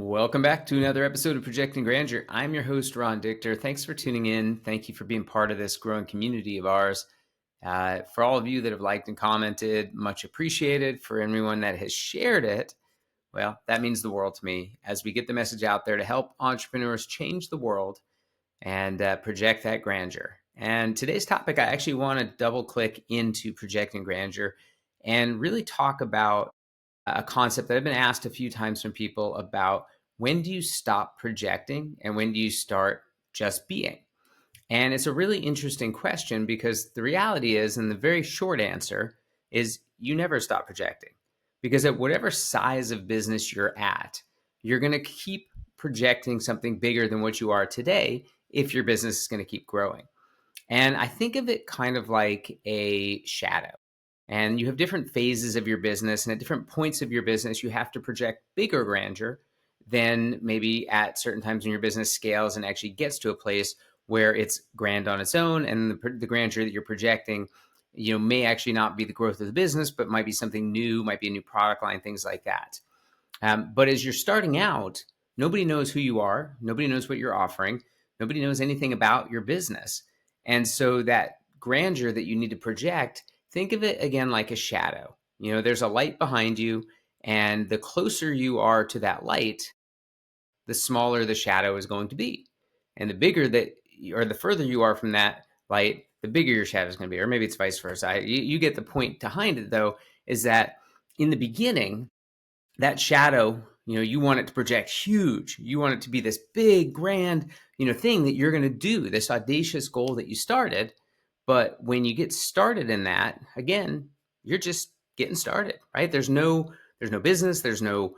Welcome back to another episode of Projecting Grandeur. I'm your host, Ron Dichter. Thanks for tuning in. Thank you for being part of this growing community of ours. For all of you that have liked and commented, much appreciated. For everyone that has shared it, well, that means the world to me as we get the message out there to help entrepreneurs change the world and project that grandeur. And today's topic, I actually want to double click into Projecting Grandeur and really talk about a concept that I've been asked a few times from people about: when do you stop projecting and when do you start just being? And it's a really interesting question because the reality is, and the very short answer is, you never stop projecting. Because at whatever size of business you're at, you're going to keep projecting something bigger than what you are today if your business is going to keep growing. And I think of it kind of like a shadow. And you have different phases of your business, and at different points of your business, you have to project bigger grandeur than maybe at certain times when your business scales and actually gets to a place where it's grand on its own. And the grandeur that you're projecting, may actually not be the growth of the business, but might be something new, might be a new product line, things like that. But as you're starting out, nobody knows who you are. Nobody knows what you're offering. Nobody knows anything about your business. And so that grandeur that you need to project, think of it again like a shadow. There's a light behind you, and the closer you are to that light, the smaller the shadow is going to be. And the bigger that, or the further you are from that light, the bigger your shadow is going to be. Or maybe it's vice versa. You get the point behind it, though, is that in the beginning, that shadow, you want it to project huge. You want it to be this big, grand, thing that you're going to do, this audacious goal that you started. But when you get started in that, again, you're just getting started, right? There's no business, there's no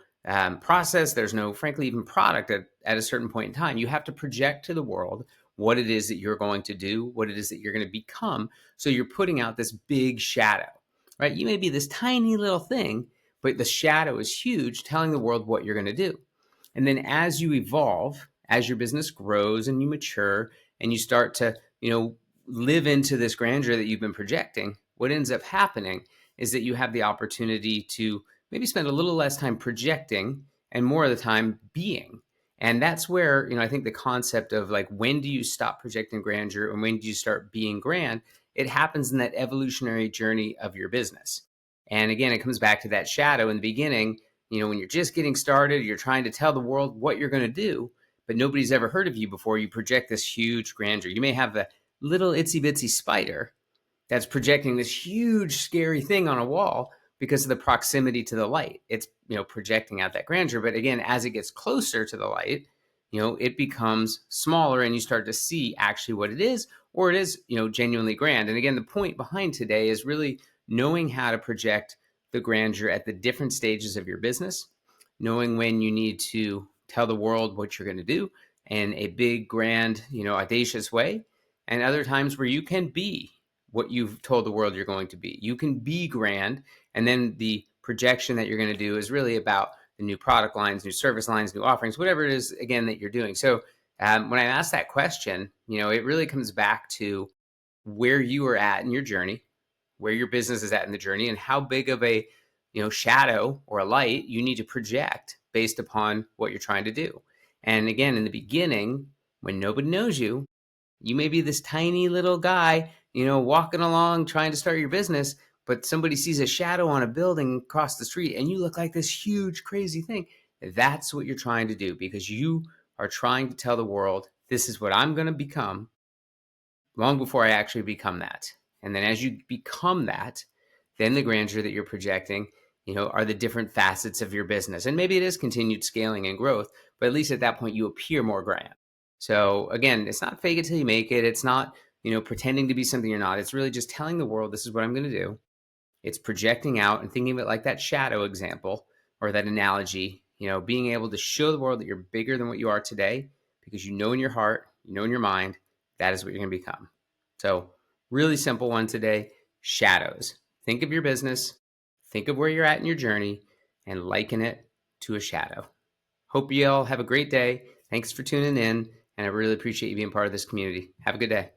process, there's no, frankly, even product at a certain point in time. You have to project to the world what it is that you're going to do, what it is that you're going to become. So you're putting out this big shadow, right? You may be this tiny little thing, but the shadow is huge, telling the world what you're going to do. And then as you evolve, as your business grows and you mature and you start to, live into this grandeur that you've been projecting, what ends up happening is that you have the opportunity to maybe spend a little less time projecting and more of the time being. And that's where, I think the concept of like, when do you stop projecting grandeur and when do you start being grand? It happens in that evolutionary journey of your business. And again, it comes back to that shadow in the beginning. When you're just getting started, you're trying to tell the world what you're going to do, but nobody's ever heard of you before. You project this huge grandeur. You may have the little itsy bitsy spider that's projecting this huge, scary thing on a wall because of the proximity to the light. It's, projecting out that grandeur. But again, as it gets closer to the light, it becomes smaller and you start to see actually what it is, or it is, genuinely grand. And again, the point behind today is really knowing how to project the grandeur at the different stages of your business, knowing when you need to tell the world what you're going to do in a big, grand, audacious way, and other times where you can be what you've told the world you're going to be. You can be grand, and then the projection that you're going to do is really about the new product lines, new service lines, new offerings, whatever it is, again, that you're doing. So when I ask that question, it really comes back to where you are at in your journey, where your business is at in the journey, and how big of a shadow or a light you need to project based upon what you're trying to do. And again, in the beginning, when nobody knows you, you may be this tiny little guy, walking along trying to start your business, but somebody sees a shadow on a building across the street and you look like this huge, crazy thing. That's what you're trying to do, because you are trying to tell the world, this is what I'm going to become, long before I actually become that. And then as you become that, then the grandeur that you're projecting, are the different facets of your business. And maybe it is continued scaling and growth, but at least at that point you appear more grand. So again, it's not fake it till you make it. It's not, pretending to be something you're not. It's really just telling the world, this is what I'm going to do. It's projecting out and thinking of it like that shadow example or that analogy, being able to show the world that you're bigger than what you are today, because in your heart, in your mind, that is what you're going to become. So really simple one today: shadows. Think of your business, think of where you're at in your journey, and liken it to a shadow. Hope you all have a great day. Thanks for tuning in, and I really appreciate you being part of this community. Have a good day.